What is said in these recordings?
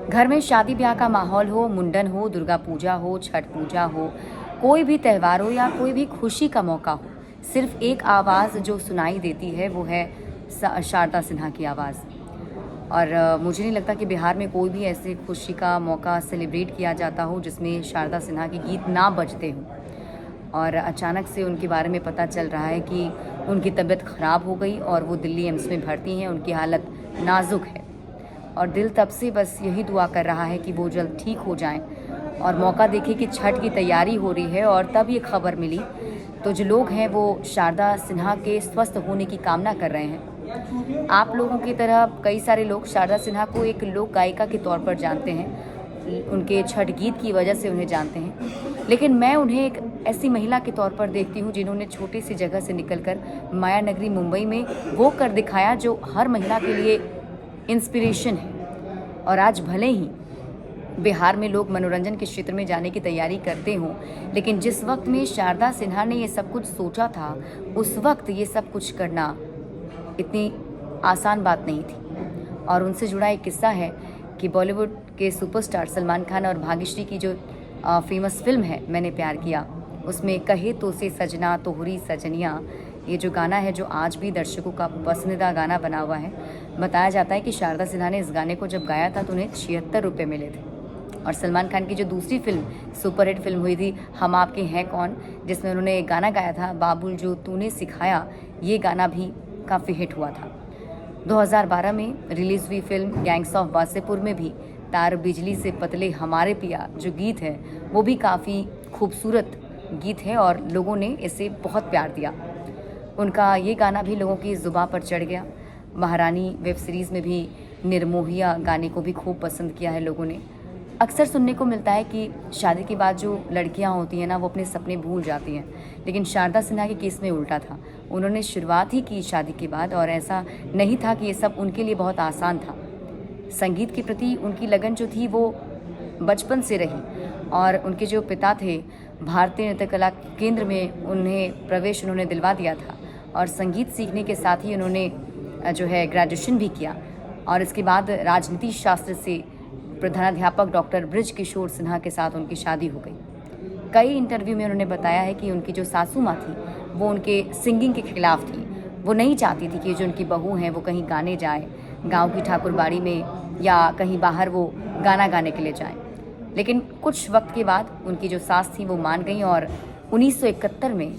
घर में शादी ब्याह का माहौल हो, मुंडन हो, दुर्गा पूजा हो, छठ पूजा हो, कोई भी त्यौहार हो या कोई भी खुशी का मौका हो, सिर्फ एक आवाज़ जो सुनाई देती है वो है शारदा सिन्हा की आवाज़। और मुझे नहीं लगता कि बिहार में कोई भी ऐसे खुशी का मौका सेलिब्रेट किया जाता हो जिसमें शारदा सिन्हा के गीत ना बजते हों। और अचानक से उनके बारे में पता चल रहा है कि उनकी तबीयत ख़राब हो गई और वो दिल्ली एम्स में भर्ती हैं, उनकी हालत नाजुक है। और दिल तब से बस यही दुआ कर रहा है कि वो जल्द ठीक हो जाएं। और मौका देखे कि छठ की तैयारी हो रही है और तब ये खबर मिली, तो जो लोग हैं वो शारदा सिन्हा के स्वस्थ होने की कामना कर रहे हैं। आप लोगों की तरह कई सारे लोग शारदा सिन्हा को एक लोक गायिका के तौर पर जानते हैं, उनके छठ गीत की वजह से उन्हें जानते हैं, लेकिन मैं उन्हें एक ऐसी महिला के तौर पर देखती हूँ जिन्होंने छोटी सी जगह से निकलकर माया नगरी मुंबई में वो कर दिखाया जो हर महिला के लिए इंस्पिरेशन है। और आज भले ही बिहार में लोग मनोरंजन के क्षेत्र में जाने की तैयारी करते हों, लेकिन जिस वक्त में शारदा सिन्हा ने ये सब कुछ सोचा था, उस वक्त ये सब कुछ करना इतनी आसान बात नहीं थी। और उनसे जुड़ा एक किस्सा है कि बॉलीवुड के सुपरस्टार सलमान खान और भाग्यश्री की जो फेमस फिल्म है मैंने प्यार किया, उसमें कहे तो से सजना तोहरी सजनिया, ये जो गाना है जो आज भी दर्शकों का पसंदीदा गाना बना हुआ है। बताया जाता है कि शारदा सिन्हा ने इस गाने को जब गाया था तो उन्हें 76 रुपये मिले थे। और सलमान खान की जो दूसरी फिल्म सुपरहिट फिल्म हुई थी हम आपके हैं कौन, जिसमें उन्होंने एक गाना गाया था बाबुल जो तूने सिखाया, ये गाना भी काफ़ी हिट हुआ था। 2012 में रिलीज़ हुई फिल्म गैंग्स ऑफ वासेपुर में भी तार बिजली से पतले हमारे पिया जो गीत है वो भी काफ़ी खूबसूरत गीत है और लोगों ने इसे बहुत प्यार दिया। उनका ये गाना भी लोगों की ज़ुबां पर चढ़ गया। महारानी वेब सीरीज़ में भी निर्मोहिया गाने को भी खूब पसंद किया है लोगों ने। अक्सर सुनने को मिलता है कि शादी के बाद जो लड़कियां होती हैं ना, वो अपने सपने भूल जाती हैं, लेकिन शारदा सिन्हा के केस में उल्टा था। उन्होंने शुरुआत ही की शादी के बाद और ऐसा नहीं था कि ये सब उनके लिए बहुत आसान था। संगीत के प्रति उनकी लगन जो थी वो बचपन से रही और उनके जो पिता थे भारतीय नृत्य कला केंद्र में उन्हें प्रवेश उन्होंने दिलवा दिया था और संगीत सीखने के साथ ही उन्होंने जो है ग्रेजुएशन भी किया। और इसके बाद राजनीति शास्त्र से प्रधानाध्यापक डॉक्टर ब्रिज किशोर सिन्हा के साथ उनकी शादी हो गई। कई इंटरव्यू में उन्होंने बताया है कि उनकी जो सासू माँ थी वो उनके सिंगिंग के खिलाफ थी। वो नहीं चाहती थी कि जो उनकी बहू हैं वो कहीं गाने जाए, गांव की ठाकुरबाड़ी में या कहीं बाहर वो गाना गाने के लिए जाएं। लेकिन कुछ वक्त के बाद उनकी जो सास थी वो मान गई और 1971 में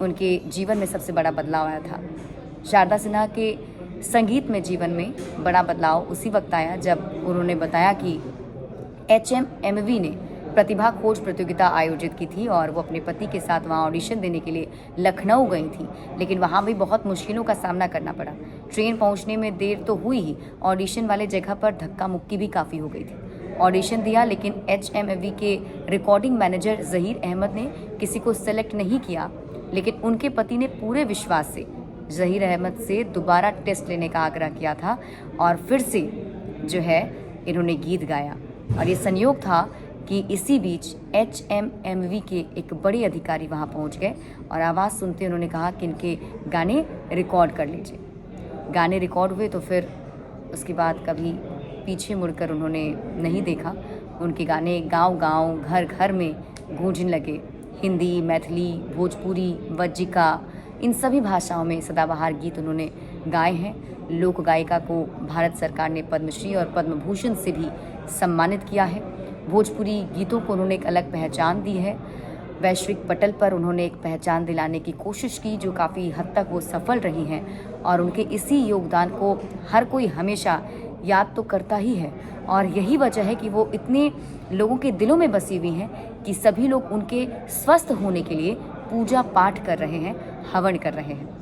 उनके जीवन में सबसे बड़ा बदलाव आया था। शारदा सिन्हा के संगीत में जीवन में बड़ा बदलाव उसी वक्त आया जब उन्होंने बताया कि HMMV ने प्रतिभा खोज प्रतियोगिता आयोजित की थी और वो अपने पति के साथ वहाँ ऑडिशन देने के लिए लखनऊ गई थी, लेकिन वहाँ भी बहुत मुश्किलों का सामना करना पड़ा। ट्रेन पहुँचने में देर तो हुई ही, ऑडिशन वाले जगह पर धक्का मुक्की भी काफ़ी हो गई थी। ऑडिशन दिया लेकिन HMMV के रिकॉर्डिंग मैनेजर ज़हीर अहमद ने किसी को सेलेक्ट नहीं किया, लेकिन उनके पति ने पूरे विश्वास से ज़हीर अहमद से दोबारा टेस्ट लेने का आग्रह किया था और फिर से जो है इन्होंने गीत गाया। और ये संयोग था कि इसी बीच HMMV के एक बड़े अधिकारी वहाँ पहुँच गए और आवाज़ सुनते उन्होंने कहा कि इनके गाने रिकॉर्ड कर लीजिए। गाने रिकॉर्ड हुए तो फिर उसके बाद कभी पीछे मुड़कर उन्होंने नहीं देखा। उनके गाने गांव-गांव, घर-घर में गूंजने लगे। हिंदी, मैथिली, भोजपुरी, वज्जिका, इन सभी भाषाओं में सदाबहार गीत उन्होंने गाए हैं। लोक गायिका को भारत सरकार ने पद्मश्री और पद्म भूषण से भी सम्मानित किया है। भोजपुरी गीतों को उन्होंने एक अलग पहचान दी है। वैश्विक पटल पर उन्होंने एक पहचान दिलाने की कोशिश की जो काफ़ी हद तक वो सफल रही हैं और उनके इसी योगदान को हर कोई हमेशा याद तो करता ही है। और यही वजह है कि वो इतने लोगों के दिलों में बसी हुई हैं कि सभी लोग उनके स्वस्थ होने के लिए पूजा पाठ कर रहे हैं, हवन कर रहे हैं।